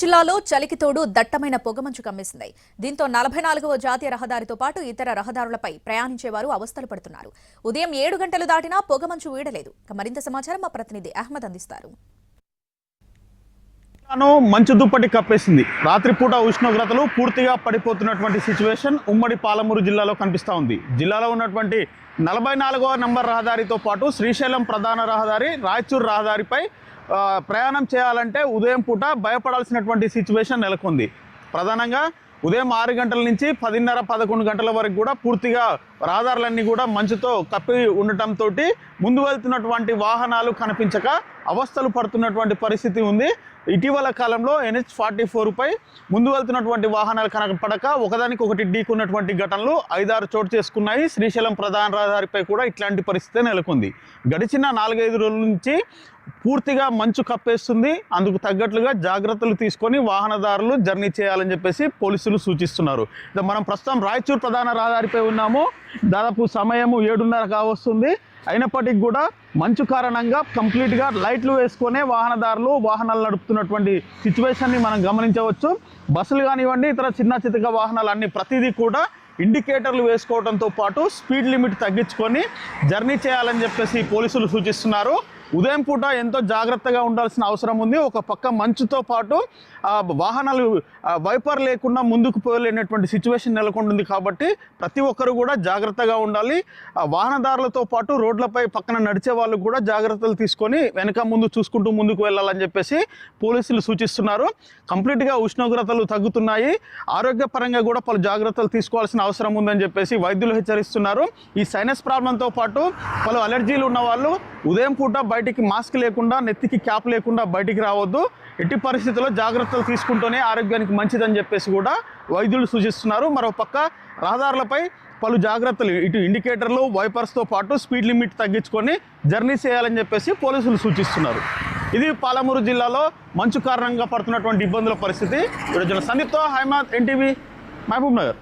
జిల్లాలో చలికి తోడు దట్టమైన పొగమంచు కమ్మేసింది. దీంతో 44వ జాతీయ రహదారితో పాటు ఇతర రహదారులపై ప్రయాణించేవారు అవస్థలు పడుతున్నారు. ఉదయం 7 గంటలు దాటినా పొగమంచు వీడలేదు. మరింత సమాచారం మా ప్రతినిధి అహ్మద్ అందిస్తారు. మంచు దుప్పటి కప్పేసింది. రాత్రిపూట ఉష్ణోగ్రతలు పూర్తిగా పడిపోతున్నటువంటి సిచ్యువేషన్ ఉమ్మడి పాలమూరు జిల్లాలో కనిపిస్తూ ఉంది. జిల్లాలో ఉన్నటువంటి 44వ నంబర్ రహదారితో పాటు శ్రీశైలం ప్రధాన రహదారి, రాయచూర్ రహదారిపై ప్రయాణం చేయాలంటే ఉదయం పూట భయపడాల్సినటువంటి సిచ్యువేషన్ నెలకొంది. ప్రధానంగా ఉదయం 6 గంటల నుంచి 10:30-11 గంటల వరకు కూడా పూర్తిగా రహదారులన్నీ కూడా మంచుతో కప్పి ఉండటంతో ముందు వెళ్తున్నటువంటి వాహనాలు కనిపించక అవస్థలు పడుతున్నటువంటి పరిస్థితి ఉంది. ఇటీవల కాలంలో NH-44పై ముందు వెళ్తున్నటువంటి వాహనాలు కనపడక ఒకదానికొకటి ఢీకున్నటువంటి ఘటనలు 5-6 చోటు చేసుకున్నాయి. శ్రీశైలం ప్రధాన రహదారిపై కూడా ఇట్లాంటి పరిస్థితి నెలకొంది. గడిచిన 4-5 రోజుల నుంచి పూర్తిగా మంచు కప్పేస్తుంది. అందుకు తగ్గట్లుగా జాగ్రత్తలు తీసుకొని వాహనదారులు జర్నీ చేయాలని చెప్పేసి పోలీసులు సూచిస్తున్నారు. మనం ప్రస్తుతం రాయచూర్ ప్రధాన రహదారిపై ఉన్నాము. దాదాపు సమయము 7:30 కావస్తుంది. అయినప్పటికీ కూడా మంచు కారణంగా కంప్లీట్గా లైట్లు వేసుకొనే వాహనాలు నడుపుతున్నటువంటి సిచ్యువేషన్ని మనం గమనించవచ్చు. బస్సులు కానివ్వండి, ఇతర చిన్న చితక వాహనాలు అన్ని ప్రతిదీ కూడా ఇండికేటర్లు వేసుకోవడంతో పాటు స్పీడ్ లిమిట్ తగ్గించుకొని జర్నీ చేయాలని చెప్పేసి పోలీసులు సూచిస్తున్నారు. ఉదయం పూట ఎంతో జాగ్రత్తగా ఉండాల్సిన అవసరం ఉంది. ఒక పక్క మంచుతో పాటు వాహనాలు వైపర్ లేకుండా ముందుకు పోలేనటువంటి సిచ్యువేషన్ నెలకొంటుంది. కాబట్టి ప్రతి ఒక్కరు కూడా జాగ్రత్తగా ఉండాలి. వాహనదారులతో పాటు రోడ్లపై పక్కన నడిచే వాళ్ళు కూడా జాగ్రత్తలు తీసుకొని వెనక ముందు చూసుకుంటూ ముందుకు వెళ్ళాలని చెప్పేసి పోలీసులు సూచిస్తున్నారు. కంప్లీట్గా ఉష్ణోగ్రతలు తగ్గుతున్నాయి. ఆరోగ్యపరంగా కూడా పలు జాగ్రత్తలు తీసుకోవాల్సిన అవసరం ఉందని చెప్పేసి వైద్యులు హెచ్చరిస్తున్నారు. ఈ సైనస్ ప్రాబ్లంతో పాటు పలు అలర్జీలు ఉన్న వాళ్ళు ఉదయం పూట బయటికి మాస్క్ లేకుండా, నెత్తికి క్యాప్ లేకుండా బయటికి రావద్దు. ఎట్టి పరిస్థితుల్లో జాగ్రత్తలు తీసుకుంటూనే ఆరోగ్యానికి మంచిదని చెప్పేసి కూడా వైద్యులు సూచిస్తున్నారు. మరోపక్క రహదారులపై పలు జాగ్రత్తలు, ఇటు ఇండికేటర్లు, వైపర్స్తో పాటు స్పీడ్ లిమిట్ తగ్గించుకొని జర్నీ చేయాలని చెప్పేసి పోలీసులు సూచిస్తున్నారు. ఇది పాలమూరు జిల్లాలో మంచు కారణంగా పడుతున్నటువంటి ఇబ్బందుల పరిస్థితి. ఈరోజు సందీప్తో హైమాద్, NTV, మహబూబ్ నగర్.